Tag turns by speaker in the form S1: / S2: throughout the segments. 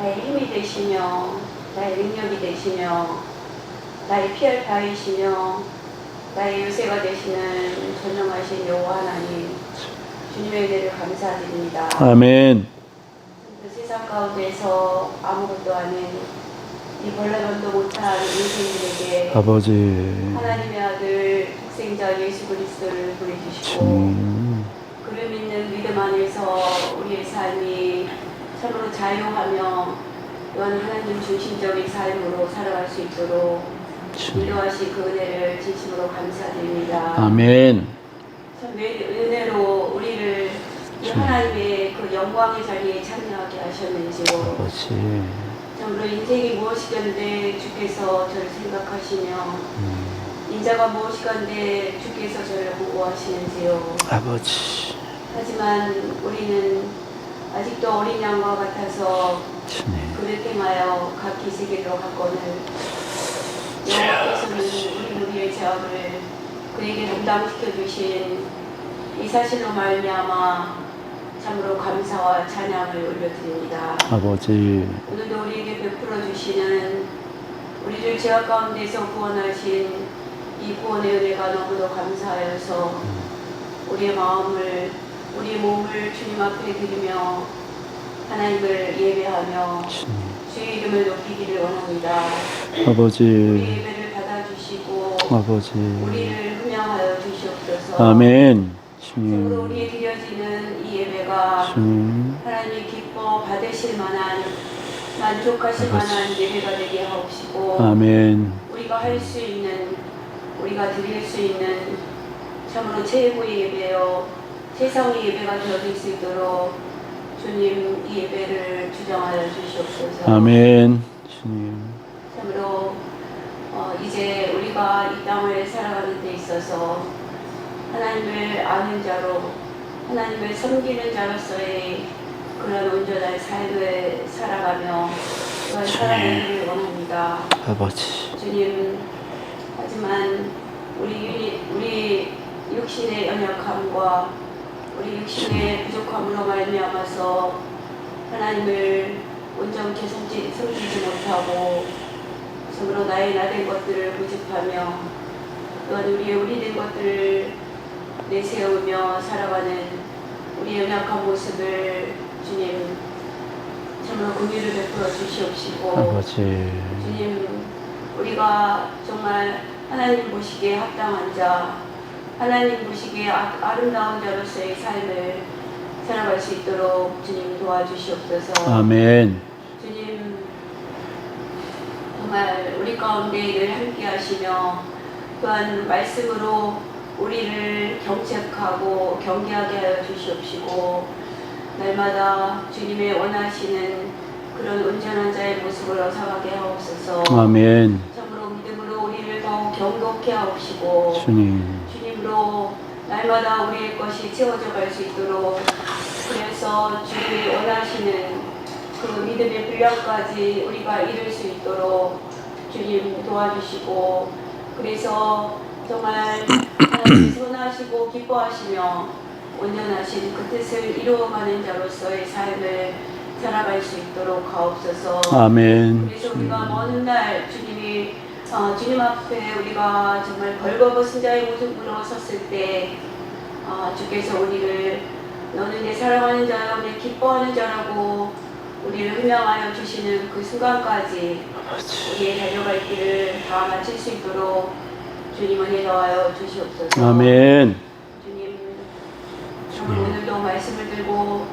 S1: 나의 힘이 되시며 나의 능력이 되시며 나의 피할 바위시며 나의 요새가 되시는 전능하신 여호와 하나님, 주님의 은혜를 감사드립니다.
S2: 아멘.
S1: 그 세상 가운데서 아무것도 아닌 이 벌레만도 못한 인생들에게
S2: 아버지
S1: 하나님의 아들 독생자 예수 그리스도를 보내주시고 그를 믿는 믿음 안에서 우리의 삶이 참으로 자유하며 또한 하나님 중심적인 삶으로 살아갈 수 있도록 인도하신 그 은혜를 진심으로 감사드립니다.
S2: 아멘.
S1: 참 은혜로 우리를 이 하나님의 그 영광의 자리에 참여하게 하셨는지요.
S2: 아버지
S1: 참으로 인생이 무엇이건데 주께서 저를 생각하시며 인자가 무엇이건데 주께서 저를 보호하시는지요.
S2: 아버지
S1: 하지만 우리는 아직도 어린 양과 같아서 그를 행하여 각 기세계로 갔거늘 여호와께서는 우리의 죄악을 그에게 감당시켜 주신 이 사실로 말미암아 참으로 감사와 찬양을 올려드립니다.
S2: 아버지
S1: 오늘도 우리에게 베풀어 주시는 우리를 죄악 가운데서 구원하신 이 구원의 은혜가 너무도 감사하여서 우리의 마음을 우리의 몸을 주님 앞에 드리며 하나님을 예배하며 주의 이름을 높이기를 원합니다.
S2: 아버지
S1: 우리 예배를 받아주시고
S2: 아버지
S1: 우리를 훈양하여 주시옵소서.
S2: 아멘.
S1: 참으로 우리에 드려지는 이 예배가 하나님이 기뻐 받으실 만한 만족하실 만한 예배가 되게 하옵시고
S2: 아멘.
S1: 우리가 할 수 있는 우리가 드릴 수 있는 참으로 최고의 예배요 최상의 예배가 되어질 수 있도록 주님 이 예배를 주장하여 주시옵소서.
S2: 아멘. 주님
S1: 참으로 이제 우리가 이 땅을 살아가는 데 있어서 하나님을 아는 자로 하나님을 섬기는 자로서의 그런 온전한 삶을 살아가며 또한 살아가기를 원합니다.
S2: 아버지
S1: 주님, 하지만 우리 육신의 연약함과 우리 육신의 부족함으로 말미암아서 하나님을 온전히 섬기지 못하고 참으로 나의 나된 것들을 고집하며 또한 우리의 우리된 것들을 내세우며 살아가는 우리의 연약한 모습을 주님 참으로 긍휼을 베풀어 주시옵시고
S2: 아버지
S1: 주님 우리가 정말 하나님 보시기에 합당한 자 하나님 보시기에 아름다운 자로서의 삶을 살아갈 수 있도록 주님 도와주시옵소서.
S2: 아멘.
S1: 주님 정말 우리 가운데 늘 함께 하시며 또한 말씀으로 우리를 경책하고 경계하게 하여 주시옵시고 날마다 주님의 원하시는 그런 온전한 자의 모습으로 살아가게 하옵소서.
S2: 아멘.
S1: 참으로 믿음으로 우리를 더욱 경고케 하옵시고 주님으로 날마다 우리의 것이 채워져 갈 수 있도록 그래서 주님이 원하시는 그 믿음의 분량까지 우리가 이룰 수 있도록 주님 도와주시고 그래서 정말 하나님 선하시고 기뻐하시며 온전하신 그 뜻을 이루어가는 자로서의 삶을 살아갈 수 있도록 하옵소서.
S2: 아멘.
S1: 그래서 우리가 먼 날 주님이 주님 앞에 우리가 정말 벌거벗은 자의 모습으로 섰을 때 주께서 우리를 너는 내 사랑하는 자여 내 기뻐하는 자라고 우리를 훈양하여 주시는 그 순간까지 우리의 달려갈 길을 다 마칠 수 있도록 주님 은혜 더하여 주시옵소서.
S2: 아멘.
S1: 주님 정말 오늘도 말씀을 들고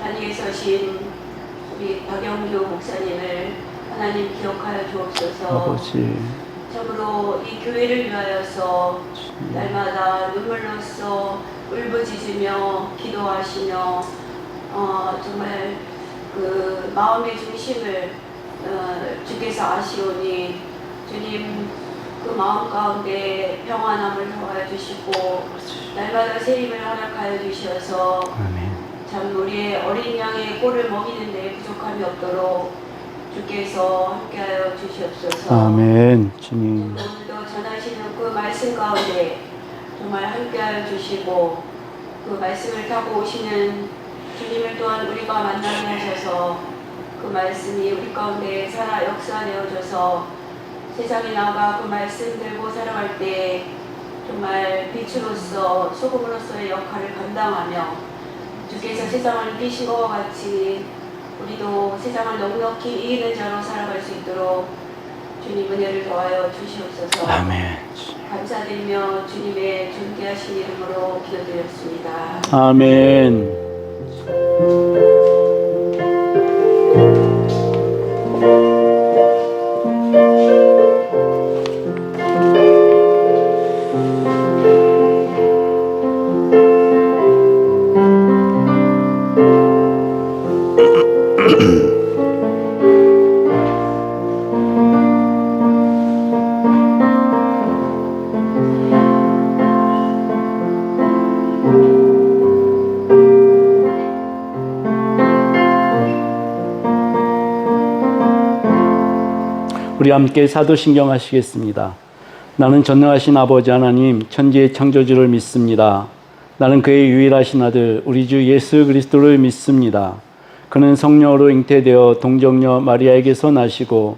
S1: 단위에 서신 우리 박영규 목사님을 하나님 기억하여 주옵소서.
S2: 아버지
S1: 참으로 이 교회를 위하여서 날마다 눈물로써 울부짖으며 기도하시며 정말 그 마음의 중심을 주께서 아시오니 주님 그 마음 가운데 평안함을 더하여 주시고 날마다 새 힘을 허락하여 주셔서 참 우리의 어린 양의 꼴을 먹이는 데 부족함이 없도록 주께서 함께하여 주시옵소서.
S2: 아멘. 주님
S1: 오늘도 전하시는 그 말씀 가운데 정말 함께하여 주시고 그 말씀을 타고 오시는 주님을 또한 우리가 만나게 하셔서 그 말씀이 우리 가운데 살아 역사되어져서 세상에 나가 그 말씀 들고 살아갈 때 정말 빛으로서 소금으로서의 역할을 감당하며 주께서 세상을 이기신 것과 같이 우리도 세상을 넉넉히 이기는 자로 살아갈 수 있도록 주님 은혜를 더하여 주시옵소서.
S2: 아멘.
S1: 감사드리며 주님의 존귀하신 이름으로 기도드렸습니다.
S2: 아멘. 우리 함께 사도신경 하시겠습니다. 나는 전능하신 아버지 하나님 천지의 창조주를 믿습니다. 나는 그의 유일하신 아들 우리 주 예수 그리스도를 믿습니다. 그는 성령으로 잉태되어 동정녀 마리아에게서 나시고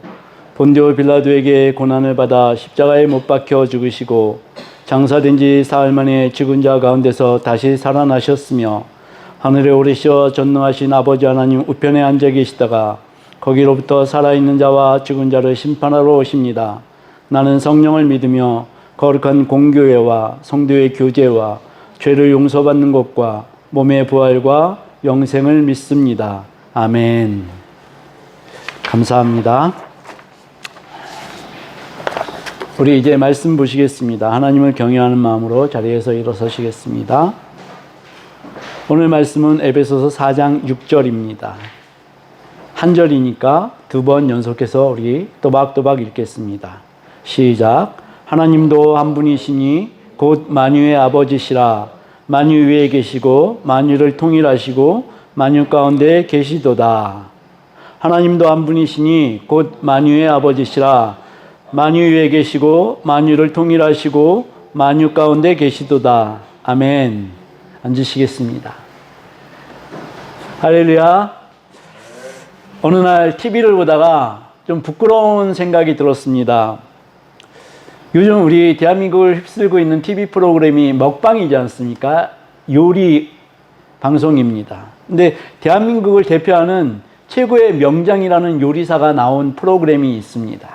S2: 본디오 빌라도에게 고난을 받아 십자가에 못 박혀 죽으시고 장사된 지 사흘 만에 죽은 자 가운데서 다시 살아나셨으며 하늘에 오르시어 전능하신 아버지 하나님 우편에 앉아 계시다가 거기로부터 살아있는 자와 죽은 자를 심판하러 오십니다. 나는 성령을 믿으며 거룩한 공교회와 성도의 교제와 죄를 용서받는 것과 몸의 부활과 영생을 믿습니다. 아멘. 감사합니다. 우리 이제 말씀 보시겠습니다. 하나님을 경외하는 마음으로 자리에서 일어서시겠습니다. 오늘 말씀은 에베소서 4장 6절입니다. 한 절이니까 두 번 연속해서 우리 또박또박 읽겠습니다. 시작. 하나님도 한 분이시니 곧 만유의 아버지시라. 만유 위에 계시고 만유를 통일하시고 만유 가운데 계시도다. 하나님도 한 분이시니 곧 만유의 아버지시라. 만유 위에 계시고 만유를 통일하시고 만유 가운데 계시도다. 아멘. 앉으시겠습니다. 할렐루야. 어느 날 TV를 보다가 좀 부끄러운 생각이 들었습니다. 요즘 우리 대한민국을 휩쓸고 있는 TV 프로그램이 먹방이지 않습니까? 요리 방송입니다. 근데 대한민국을 대표하는 최고의 명장이라는 요리사가 나온 프로그램이 있습니다.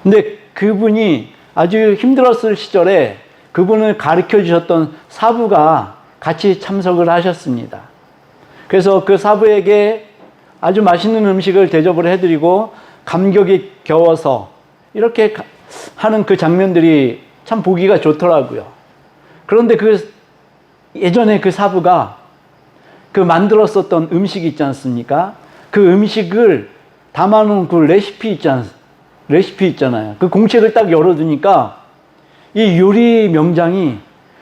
S2: 근데 그분이 아주 힘들었을 시절에 그분을 가르쳐 주셨던 사부가 같이 참석을 하셨습니다. 그래서 그 사부에게 아주 맛있는 음식을 대접을 해드리고 감격이 겨워서 이렇게 하는 그 장면들이 참 보기가 좋더라고요. 그런데 예전에 그 사부가 그 만들었었던 음식이 있지 않습니까? 그 음식을 담아놓은 그 레시피 있잖아요. 그 공책을 딱 열어두니까 이 요리 명장이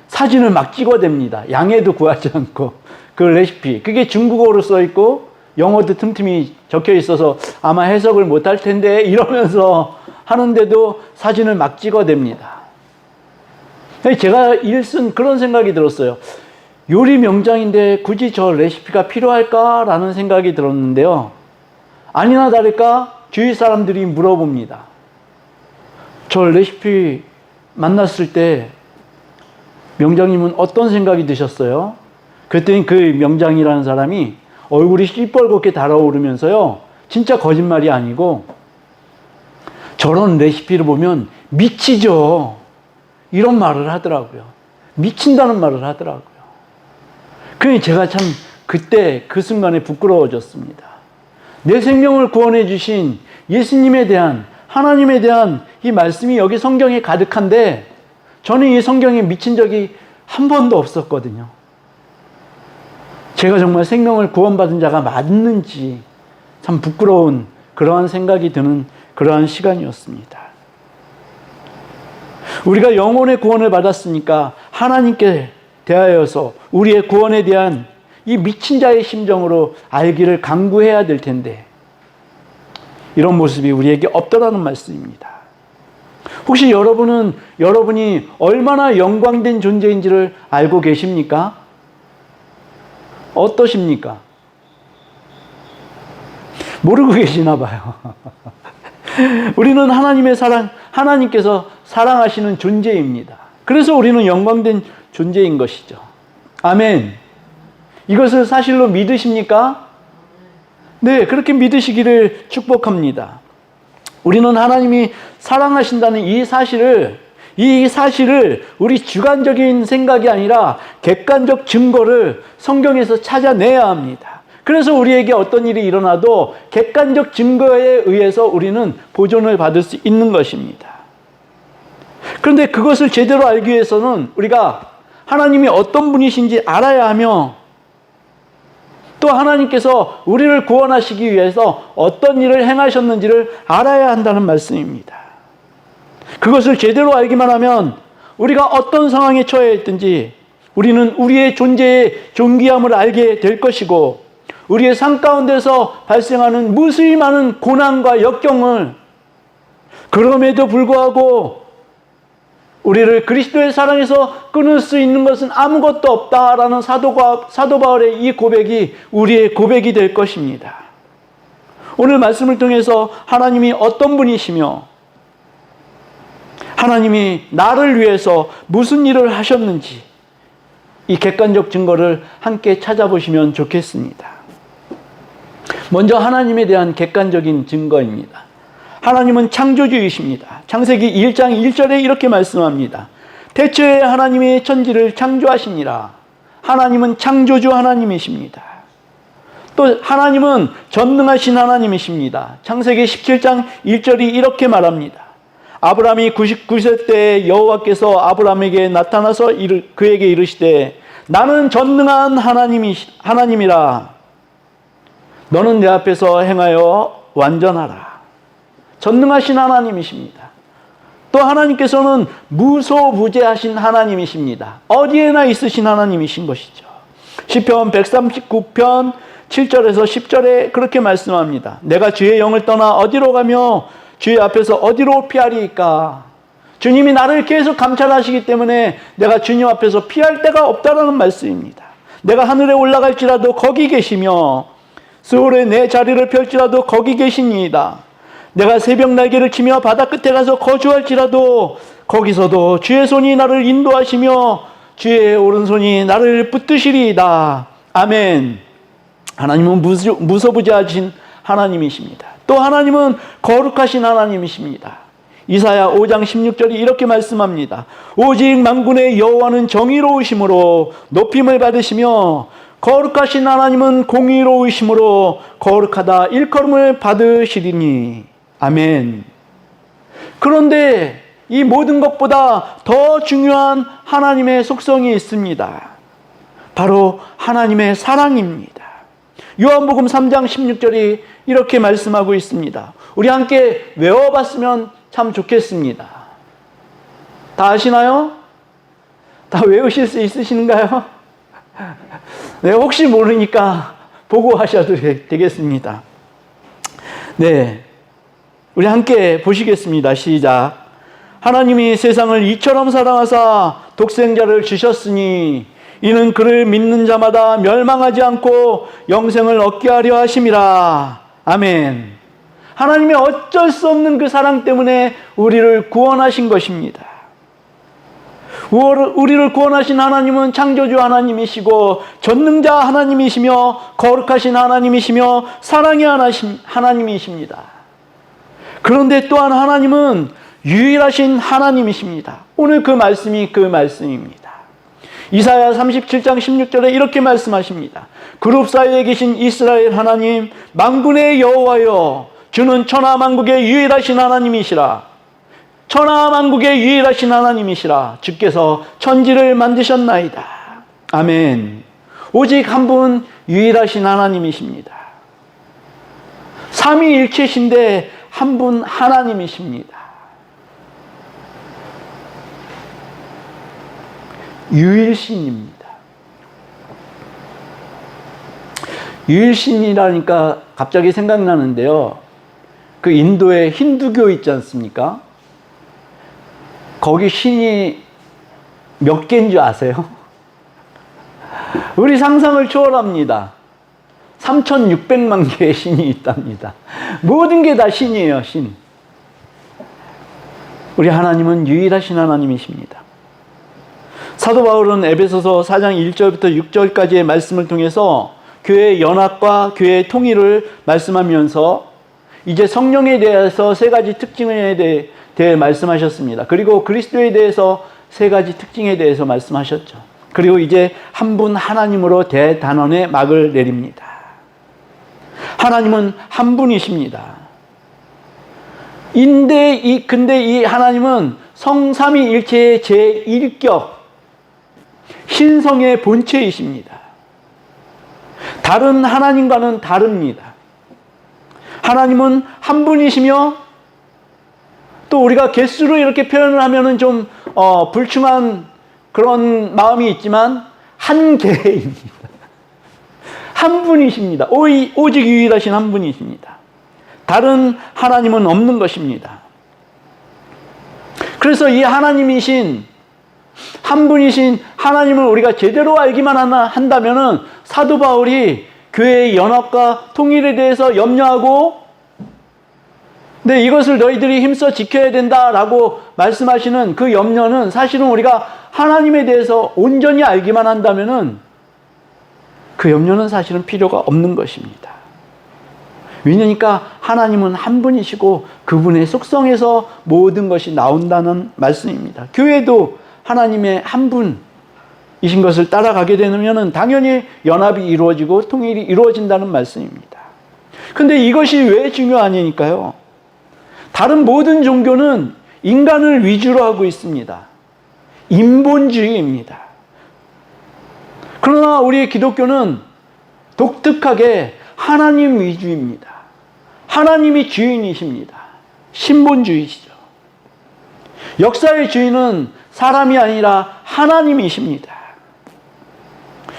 S2: 사진을 막 찍어댑니다. 양해도 구하지 않고 그 레시피. 그게 중국어로 써 있고 영어도 틈틈이 적혀 있어서 아마 해석을 못할 텐데 이러면서 하는데도 사진을 막 찍어댑니다. 제가 일순 그런 생각이 들었어요. 요리 명장인데 굳이 저 레시피가 필요할까라는 생각이 들었는데요. 아니나 다를까 주위 사람들이 물어봅니다. 저 레시피 만났을 때 명장님은 어떤 생각이 드셨어요? 그랬더니 그 명장이라는 사람이 얼굴이 시뻘겋게 달아오르면서요. 진짜 거짓말이 아니고 저런 레시피를 보면 미치죠. 이런 말을 하더라고요. 미친다는 말을 하더라고요. 그러니 제가 참 그때 그 순간에 부끄러워졌습니다. 내 생명을 구원해 주신 예수님에 대한 하나님에 대한 이 말씀이 여기 성경에 가득한데 저는 이 성경에 미친 적이 한 번도 없었거든요. 제가 정말 생명을 구원받은 자가 맞는지 참 부끄러운 그러한 생각이 드는 그러한 시간이었습니다. 우리가 영혼의 구원을 받았으니까 하나님께 대하여서 우리의 구원에 대한 이 미친 자의 심정으로 알기를 간구해야 될 텐데 이런 모습이 우리에게 없더라는 말씀입니다. 혹시 여러분이 얼마나 영광된 존재인지를 알고 계십니까? 어떠십니까? 모르고 계시나 봐요. 우리는 하나님의 사랑, 하나님께서 사랑하시는 존재입니다. 그래서 우리는 영광된 존재인 것이죠. 아멘. 이것을 사실로 믿으십니까? 네, 그렇게 믿으시기를 축복합니다. 우리는 하나님이 사랑하신다는 이 사실을 우리 주관적인 생각이 아니라 객관적 증거를 성경에서 찾아내야 합니다. 그래서 우리에게 어떤 일이 일어나도 객관적 증거에 의해서 우리는 보존을 받을 수 있는 것입니다. 그런데 그것을 제대로 알기 위해서는 우리가 하나님이 어떤 분이신지 알아야 하며, 또 하나님께서 우리를 구원하시기 위해서 어떤 일을 행하셨는지를 알아야 한다는 말씀입니다. 그것을 제대로 알기만 하면 우리가 어떤 상황에 처해 있든지 우리는 우리의 존재의 존귀함을 알게 될 것이고, 우리의 삶 가운데서 발생하는 무수히 많은 고난과 역경을, 그럼에도 불구하고 우리를 그리스도의 사랑에서 끊을 수 있는 것은 아무것도 없다라는 사도 바울의 이 고백이 우리의 고백이 될 것입니다. 오늘 말씀을 통해서 하나님이 어떤 분이시며 하나님이 나를 위해서 무슨 일을 하셨는지 이 객관적 증거를 함께 찾아보시면 좋겠습니다. 먼저 하나님에 대한 객관적인 증거입니다. 하나님은 창조주이십니다. 창세기 1장 1절에 이렇게 말씀합니다. 태초에 하나님이 천지를 창조하시니라. 하나님은 창조주 하나님이십니다. 또 하나님은 전능하신 하나님이십니다. 창세기 17장 1절이 이렇게 말합니다. 아브라함이 99세 때 여호와께서 아브라함에게 나타나서 그에게 이르시되 나는 전능한 하나님이라. 너는 내 앞에서 행하여 완전하라. 전능하신 하나님이십니다. 또 하나님께서는 무소부재하신 하나님이십니다. 어디에나 있으신 하나님이신 것이죠. 시편 139편 7절에서 10절에 그렇게 말씀합니다. 내가 주의 영을 떠나 어디로 가며 주의 앞에서 어디로 피하리이까. 주님이 나를 계속 감찰하시기 때문에 내가 주님 앞에서 피할 데가 없다라는 말씀입니다. 내가 하늘에 올라갈지라도 거기 계시며 스올에 내 자리를 펼지라도 거기 계시니이다. 내가 새벽 날개를 치며 바다 끝에 가서 거주할지라도 거기서도 주의 손이 나를 인도하시며 주의 오른손이 나를 붙드시리이다. 아멘. 하나님은 무소부재하신 하나님이십니다. 또 하나님은 거룩하신 하나님이십니다. 이사야 5장 16절이 이렇게 말씀합니다. 오직 만군의 여호와는 정의로우심으로 높임을 받으시며 거룩하신 하나님은 공의로우심으로 거룩하다 일컬음을 받으시리니. 아멘. 그런데 이 모든 것보다 더 중요한 하나님의 속성이 있습니다. 바로 하나님의 사랑입니다. 요한복음 3장 16절이 이렇게 말씀하고 있습니다. 우리 함께 외워봤으면 참 좋겠습니다. 다 아시나요? 다 외우실 수 있으신가요? 네, 혹시 모르니까 보고 하셔도 되겠습니다. 네, 우리 함께 보시겠습니다. 시작. 하나님이 세상을 이처럼 사랑하사 독생자를 주셨으니 이는 그를 믿는 자마다 멸망하지 않고 영생을 얻게 하려 하심이라. 아멘. 하나님이 어쩔 수 없는 그 사랑 때문에 우리를 구원하신 것입니다. 우리를 구원하신 하나님은 창조주 하나님이시고 전능자 하나님이시며 거룩하신 하나님이시며 사랑의 하나님이십니다. 그런데 또한 하나님은 유일하신 하나님이십니다. 오늘 그 말씀이 그 말씀입니다. 이사야 37장 16절에 이렇게 말씀하십니다. 그룹 사이에 계신 이스라엘 하나님 만군의 여호와여, 주는 천하만국의 유일하신 하나님이시라. 천하만국의 유일하신 하나님이시라. 주께서 천지를 만드셨나이다. 아멘. 오직 한 분 유일하신 하나님이십니다. 삼위일체신데 한 분 하나님이십니다. 유일신입니다. 유일신이라니까 갑자기 생각나는데요. 그 인도의 힌두교 있지 않습니까? 거기 신이 몇 개인 줄 아세요? 우리 상상을 초월합니다. 3,600만 개의 신이 있답니다. 모든 게 다 신이에요, 신. 우리 하나님은 유일하신 하나님이십니다. 사도 바울은 에베소서 4장 1절부터 6절까지의 말씀을 통해서 교회의 연합과 교회의 통일을 말씀하면서 이제 성령에 대해서 세 가지 특징에 대해 말씀하셨습니다. 그리고 그리스도에 대해서 세 가지 특징에 대해서 말씀하셨죠. 그리고 이제 한 분 하나님으로 대단원의 막을 내립니다. 하나님은 한 분이십니다. 근데 이 하나님은 성삼위일체의 제1격 신성의 본체이십니다. 다른 하나님과는 다릅니다. 하나님은 한 분이시며 또 우리가 개수로 이렇게 표현을 하면은 좀 불충한 그런 마음이 있지만 한 개입니다. 한 분이십니다. 오직 유일하신 한 분이십니다. 다른 하나님은 없는 것입니다. 그래서 이 하나님이신 한 분이신 하나님을 우리가 제대로 알기만 한다면은 사도 바울이 교회의 연합과 통일에 대해서 염려하고 네, 이것을 너희들이 힘써 지켜야 된다라고 말씀하시는 그 염려는 사실은 우리가 하나님에 대해서 온전히 알기만 한다면은 그 염려는 사실은 필요가 없는 것입니다. 왜냐니까 하나님은 한 분이시고 그분의 속성에서 모든 것이 나온다는 말씀입니다. 교회도 하나님의 한 분이신 것을 따라가게 되면 당연히 연합이 이루어지고 통일이 이루어진다는 말씀입니다. 근데 이것이 왜 중요하냐니까요. 다른 모든 종교는 인간을 위주로 하고 있습니다. 인본주의입니다. 그러나 우리 기독교는 독특하게 하나님 위주입니다. 하나님이 주인이십니다. 신본주의시죠. 역사의 주인은 사람이 아니라 하나님이십니다.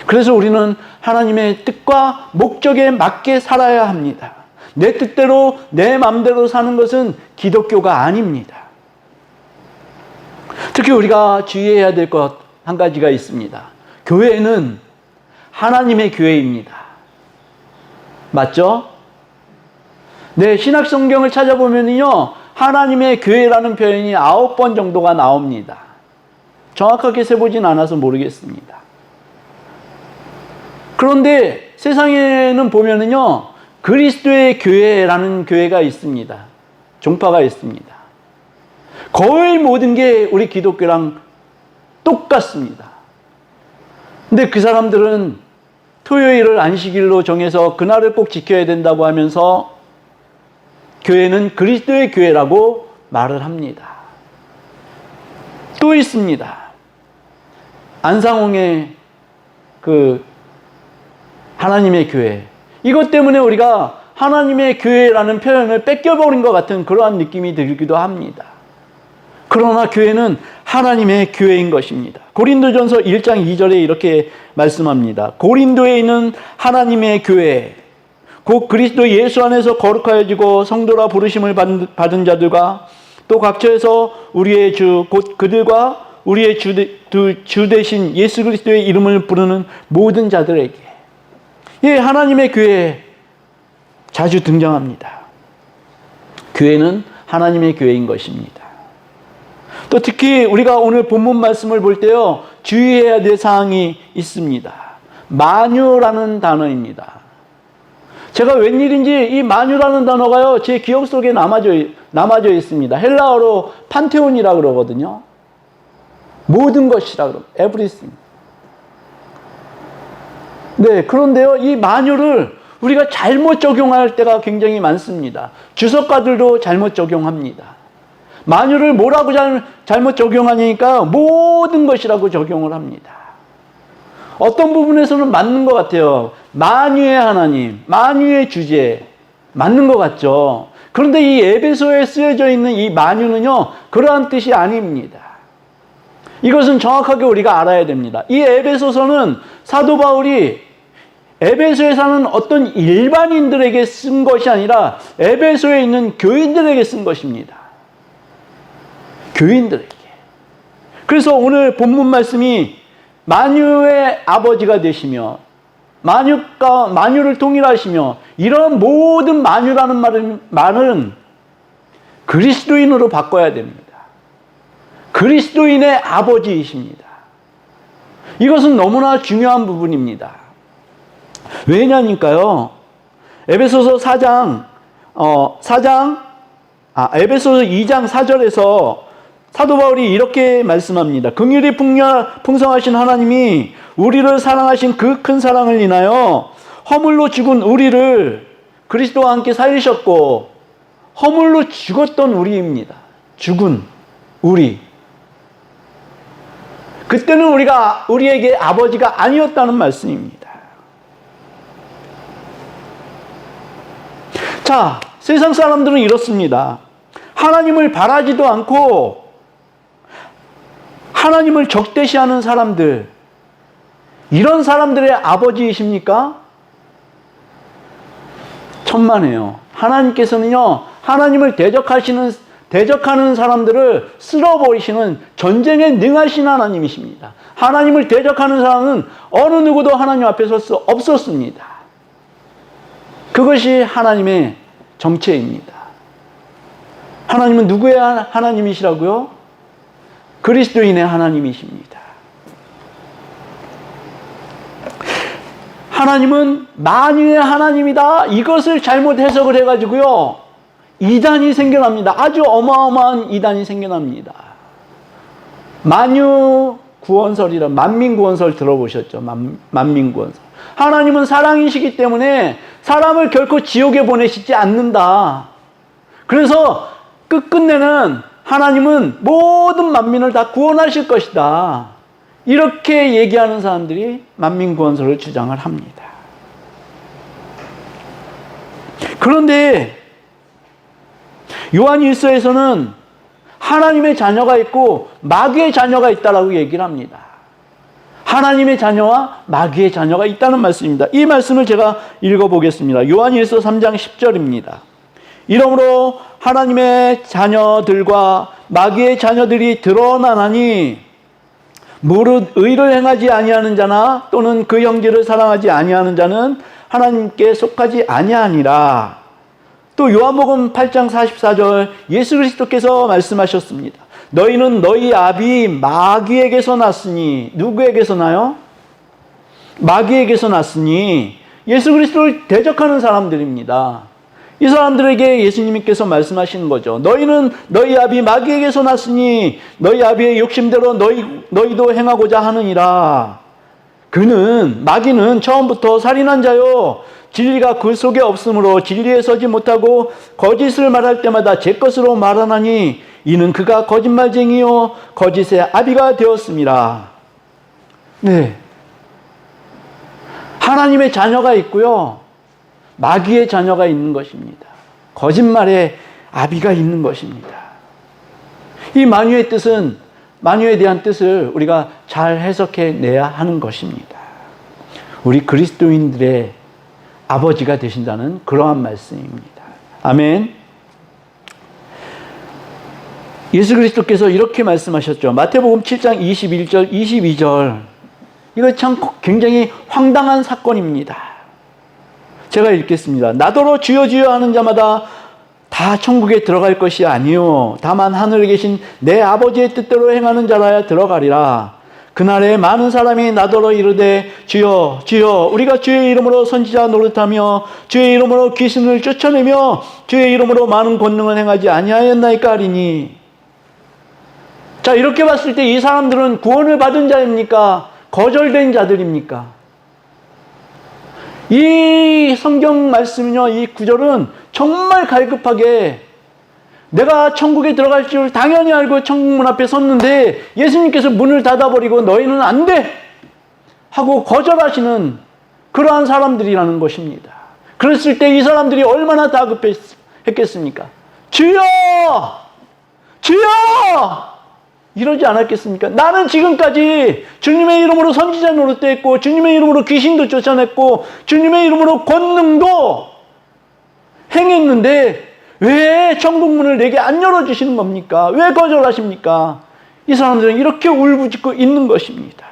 S2: 그래서 우리는 하나님의 뜻과 목적에 맞게 살아야 합니다. 내 뜻대로 내 마음대로 사는 것은 기독교가 아닙니다. 특히 우리가 주의해야 될 것 한 가지가 있습니다. 교회는 하나님의 교회입니다. 맞죠? 네, 신약 성경을 찾아보면요, 하나님의 교회라는 표현이 9번 정도가 나옵니다. 정확하게 세보진 않아서 모르겠습니다. 그런데 세상에는 보면은요, 그리스도의 교회라는 교회가 있습니다. 종파가 있습니다. 거의 모든 게 우리 기독교랑 똑같습니다. 근데 그 사람들은 토요일을 안식일로 정해서 그날을 꼭 지켜야 된다고 하면서 교회는 그리스도의 교회라고 말을 합니다. 또 있습니다. 안상홍의 그 하나님의 교회. 이것 때문에 우리가 하나님의 교회라는 표현을 뺏겨버린 것 같은 그러한 느낌이 들기도 합니다. 그러나 교회는 하나님의 교회인 것입니다. 고린도전서 1장 2절에 이렇게 말씀합니다. 고린도에 있는 하나님의 교회, 곧 그리스도 예수 안에서 거룩하여지고 성도라 부르심을 받은 자들과 또 각처에서 우리의 주, 곧 그들과 우리의 주 대신 예수 그리스도의 이름을 부르는 모든 자들에게, 예, 하나님의 교회에 자주 등장합니다. 교회는 하나님의 교회인 것입니다. 또 특히 우리가 오늘 본문 말씀을 볼 때요, 주의해야 될 사항이 있습니다. 만유라는 단어입니다. 제가 웬일인지 이 만유라는 단어가요, 제 기억 속에 남아져 있습니다. 헬라어로 판테온이라고 그러거든요. 모든 것이라 그러고, everything. 네, 그런데요, 이 만유를 우리가 잘못 적용할 때가 굉장히 많습니다. 주석가들도 잘못 적용합니다. 만유를 뭐라고 잘못 적용하니까 모든 것이라고 적용을 합니다. 어떤 부분에서는 맞는 것 같아요. 만유의 하나님, 만유의 주제, 맞는 것 같죠. 그런데 이 에베소에 쓰여져 있는 이 만유는요, 그러한 뜻이 아닙니다. 이것은 정확하게 우리가 알아야 됩니다. 이 에베소서는 사도 바울이 에베소에 사는 어떤 일반인들에게 쓴 것이 아니라 에베소에 있는 교인들에게 쓴 것입니다. 교인들에게. 그래서 오늘 본문 말씀이 만유의 아버지가 되시며 만유를 통일하시며, 이런 모든 만유라는 말은 그리스도인으로 바꿔야 됩니다. 그리스도인의 아버지이십니다. 이것은 너무나 중요한 부분입니다. 왜냐니까요, 에베소서 2장 4절에서 사도 바울이 이렇게 말씀합니다. 긍휼이 풍성하신 하나님이 우리를 사랑하신 그 큰 사랑을 인하여 허물로 죽은 우리를 그리스도와 함께 살리셨고, 허물로 죽었던 우리입니다. 죽은 우리. 그때는 우리에게 아버지가 아니었다는 말씀입니다. 자, 세상 사람들은 이렇습니다. 하나님을 바라지도 않고 하나님을 적대시하는 사람들, 이런 사람들의 아버지이십니까? 천만에요. 하나님께서는요, 하나님을 대적하는 사람들을 쓸어버리시는 전쟁에 능하신 하나님이십니다. 하나님을 대적하는 사람은 어느 누구도 하나님 앞에 설 수 없었습니다. 그것이 하나님의 정체입니다. 하나님은 누구의 하나님이시라고요? 그리스도인의 하나님이십니다. 하나님은 만유의 하나님이다, 이것을 잘못 해석을 해가지고요, 이단이 생겨납니다. 아주 어마어마한 이단이 생겨납니다. 만유 구원설이라, 만민구원설 들어보셨죠? 만민구원설. 하나님은 사랑이시기 때문에 사람을 결코 지옥에 보내시지 않는다. 그래서 끝끝내는 하나님은 모든 만민을 다 구원하실 것이다. 이렇게 얘기하는 사람들이 만민구원설을 주장을 합니다. 그런데 요한일서에서는 하나님의 자녀가 있고 마귀의 자녀가 있다라고 얘기를 합니다. 하나님의 자녀와 마귀의 자녀가 있다는 말씀입니다. 이 말씀을 제가 읽어보겠습니다. 요한일서 3장 10절입니다. 이러므로 하나님의 자녀들과 마귀의 자녀들이 드러나나니, 무릇 의를 행하지 아니하는 자나 또는 그 형제를 사랑하지 아니하는 자는 하나님께 속하지 아니하니라. 또 요한복음 8장 44절, 예수 그리스도께서 말씀하셨습니다. 너희는 너희 아비 마귀에게서 났으니. 누구에게서 나요? 마귀에게서 났으니. 예수 그리스도를 대적하는 사람들입니다. 이 사람들에게 예수님께서 말씀하시는 거죠. 너희는 너희 아비 마귀에게서 났으니 너희 아비의 욕심대로 너희도 행하고자 하느니라. 마귀는 처음부터 살인한 자요, 진리가 그 속에 없으므로 진리에 서지 못하고 거짓을 말할 때마다 제 것으로 말하나니, 이는 그가 거짓말쟁이요 거짓의 아비가 되었습니다. 네, 하나님의 자녀가 있고요, 마귀의 자녀가 있는 것입니다. 거짓말의 아비가 있는 것입니다. 이 만유의 뜻은, 만유에 대한 뜻을 우리가 잘 해석해 내야 하는 것입니다. 우리 그리스도인들의 아버지가 되신다는 그러한 말씀입니다. 아멘. 예수 그리스도께서 이렇게 말씀하셨죠. 마태복음 7장 21절, 22절. 이거 참 굉장히 황당한 사건입니다. 제가 읽겠습니다. 나더러 주여 주여 하는 자마다 다 천국에 들어갈 것이 아니요 다만 하늘에 계신 내 아버지의 뜻대로 행하는 자라야 들어가리라. 그날에 많은 사람이 나더러 이르되 주여 주여 우리가 주의 이름으로 선지자 노릇하며 주의 이름으로 귀신을 쫓아내며 주의 이름으로 많은 권능을 행하지 아니하였나이까 하리니. 자, 이렇게 봤을 때 이 사람들은 구원을 받은 자입니까? 거절된 자들입니까? 이 성경 말씀은요, 이 구절은 정말 갈급하게, 내가 천국에 들어갈 줄 당연히 알고 천국문 앞에 섰는데 예수님께서 문을 닫아버리고 너희는 안 돼! 하고 거절하시는 그러한 사람들이라는 것입니다. 그랬을 때 이 사람들이 얼마나 다급했겠습니까? 주여! 주여! 이러지 않았겠습니까? 나는 지금까지 주님의 이름으로 선지자 노릇도 했고 주님의 이름으로 귀신도 쫓아냈고 주님의 이름으로 권능도 행했는데 왜 천국문을 내게 안 열어주시는 겁니까? 왜 거절하십니까? 이 사람들은 이렇게 울부짖고 있는 것입니다.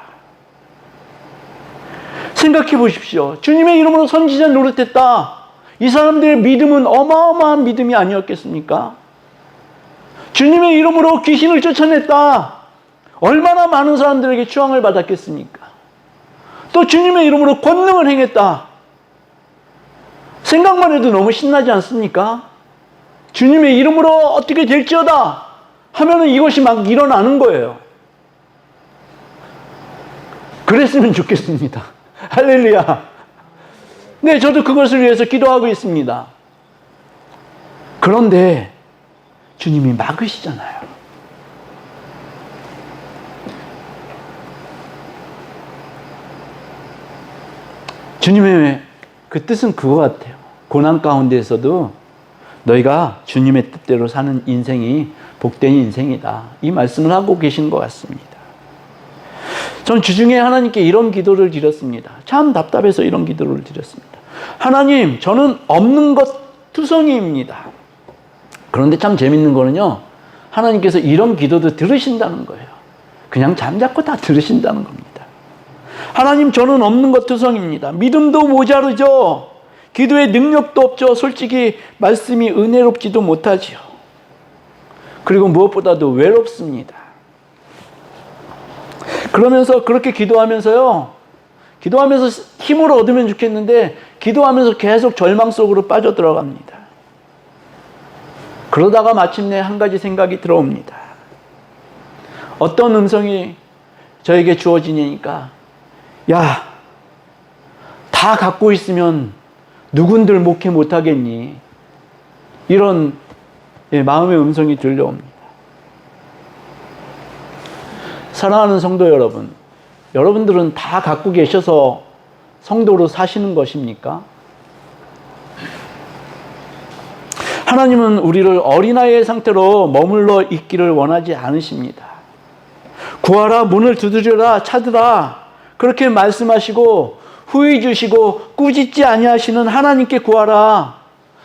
S2: 생각해 보십시오. 주님의 이름으로 선지자 노릇했다. 이 사람들의 믿음은 어마어마한 믿음이 아니었겠습니까? 주님의 이름으로 귀신을 쫓아냈다. 얼마나 많은 사람들에게 추앙을 받았겠습니까? 또 주님의 이름으로 권능을 행했다. 생각만 해도 너무 신나지 않습니까? 주님의 이름으로 어떻게 될지어다 하면은 이것이 막 일어나는 거예요. 그랬으면 좋겠습니다. 할렐루야. 네, 저도 그것을 위해서 기도하고 있습니다. 그런데 주님이 막으시잖아요. 주님의 그 뜻은 그거 같아요. 고난 가운데에서도 너희가 주님의 뜻대로 사는 인생이 복된 인생이다. 이 말씀을 하고 계신 것 같습니다. 전 주중에 하나님께 이런 기도를 드렸습니다. 참 답답해서 이런 기도를 드렸습니다. 하나님, 저는 없는 것 투성이입니다. 그런데 참 재밌는 거는요, 하나님께서 이런 기도도 들으신다는 거예요. 그냥 잠자코 다 들으신다는 겁니다. 하나님, 저는 없는 것 투성입니다. 믿음도 모자르죠. 기도의 능력도 없죠. 솔직히 말씀이 은혜롭지도 못하지요. 그리고 무엇보다도 외롭습니다. 그러면서 그렇게 기도하면서 힘을 얻으면 좋겠는데 기도하면서 계속 절망 속으로 빠져들어갑니다. 그러다가 마침내 한 가지 생각이 들어옵니다. 어떤 음성이 저에게 주어지니까 야, 다 갖고 있으면 누군들 목회 못하겠니? 이런 마음의 음성이 들려옵니다. 사랑하는 성도 여러분, 여러분들은 다 갖고 계셔서 성도로 사시는 것입니까? 하나님은 우리를 어린아이의 상태로 머물러 있기를 원하지 않으십니다. 구하라, 문을 두드려라, 찾으라, 그렇게 말씀하시고 후히 주시고 꾸짖지 아니하시는 하나님께 구하라.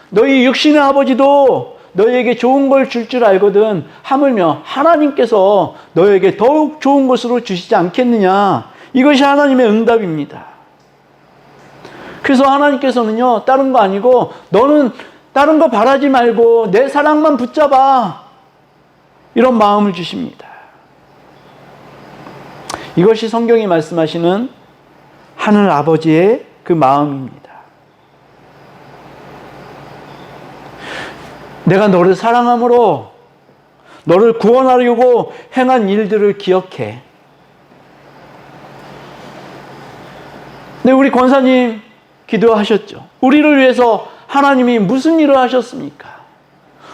S2: 너희 육신의 아버지도 너희에게 좋은 걸 줄 줄 알거든 하물며 하나님께서 너희에게 더욱 좋은 것으로 주시지 않겠느냐. 이것이 하나님의 응답입니다. 그래서 하나님께서는요, 다른 거 아니고 너는 다른 거 바라지 말고 내 사랑만 붙잡아, 이런 마음을 주십니다. 이것이 성경이 말씀하시는 하늘 아버지의 그 마음입니다. 내가 너를 사랑함으로 너를 구원하려고 행한 일들을 기억해. 네, 우리 권사님 기도하셨죠. 우리를 위해서 하나님이 무슨 일을 하셨습니까?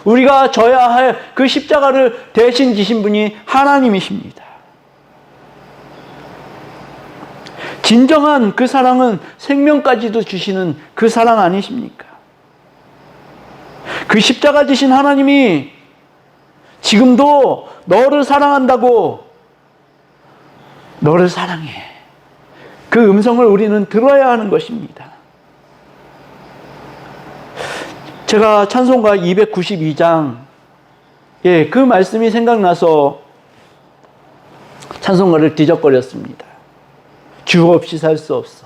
S2: 우리가 져야 할 그 십자가를 대신 지신 분이 하나님이십니다. 진정한 그 사랑은 생명까지도 주시는 그 사랑 아니십니까? 그 십자가 지신 하나님이 지금도 너를 사랑한다고, 너를 사랑해, 그 음성을 우리는 들어야 하는 것입니다. 제가 찬송가 292장 그 말씀이 생각나서 찬송가를 뒤적거렸습니다. 주 없이 살 수 없어.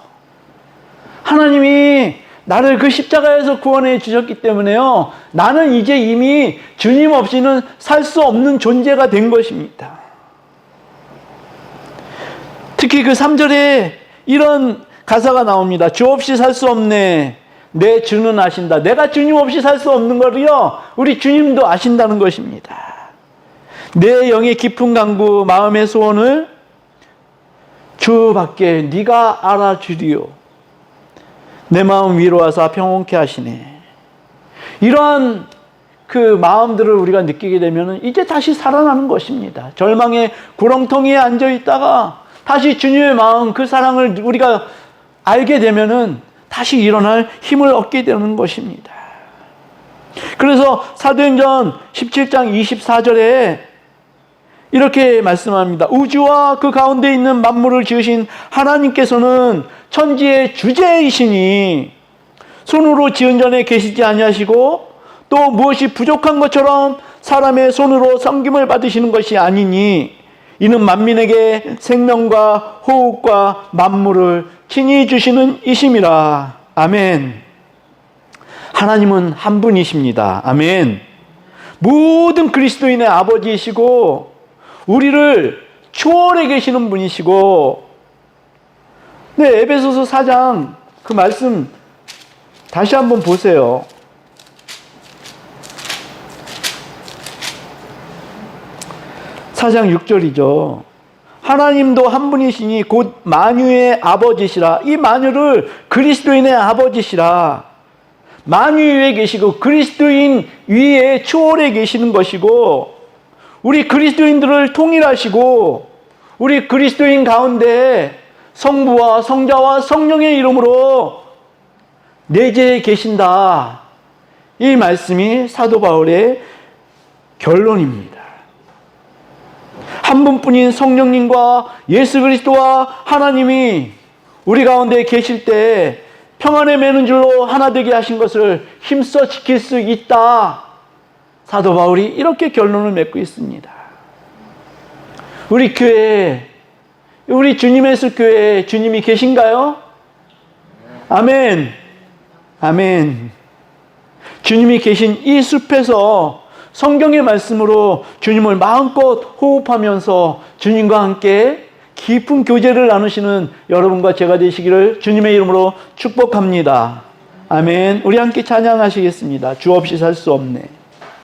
S2: 하나님이 나를 그 십자가에서 구원해 주셨기 때문에요, 나는 이제 이미 주님 없이는 살 수 없는 존재가 된 것입니다. 특히 그 3절에 이런 가사가 나옵니다. 주 없이 살 수 없네, 내 주는 아신다. 내가 주님 없이 살 수 없는 거를요, 우리 주님도 아신다는 것입니다. 내 영의 깊은 간구, 마음의 소원을 주밖에 네가 알아주리오. 내 마음 위로하사 평온케 하시네. 이러한 그 마음들을 우리가 느끼게 되면 이제 다시 살아나는 것입니다. 절망의 구렁텅이에 앉아 있다가 다시 주님의 마음, 그 사랑을 우리가 알게 되면은 다시 일어날 힘을 얻게 되는 것입니다. 그래서 사도행전 17장 24절에 이렇게 말씀합니다. 우주와 그 가운데 있는 만물을 지으신 하나님께서는 천지의 주제이시니 손으로 지은 전에 계시지 아니하시고 또 무엇이 부족한 것처럼 사람의 손으로 섬김을 받으시는 것이 아니니 이는 만민에게 생명과 호흡과 만물을 친히 주시는 이심이라. 아멘. 하나님은 한 분이십니다. 아멘. 모든 그리스도인의 아버지이시고 우리를 초월해 계시는 분이시고, 네, 에베소서 4장 그 말씀 다시 한번 보세요. 4장 6절이죠. 하나님도 한 분이시니 곧 만유의 아버지시라. 이 만유를 그리스도인의 아버지시라. 만유 위에 계시고 그리스도인 위에 초월해 계시는 것이고, 우리 그리스도인들을 통일하시고 우리 그리스도인 가운데 성부와 성자와 성령의 이름으로 내재해 계신다. 이 말씀이 사도 바울의 결론입니다. 한 분뿐인 성령님과 예수 그리스도와 하나님이 우리 가운데 계실 때 평안에 매는 줄로 하나 되게 하신 것을 힘써 지킬 수 있다. 사도 바울이 이렇게 결론을 맺고 있습니다. 우리 교회에, 우리 주님의 숲 교회에 주님이 계신가요? 아멘. 아멘. 주님이 계신 이 숲에서 성경의 말씀으로 주님을 마음껏 호흡하면서 주님과 함께 깊은 교제를 나누시는 여러분과 제가 되시기를 주님의 이름으로 축복합니다. 아멘. 우리 함께 찬양하시겠습니다. 주 없이 살 수 없네.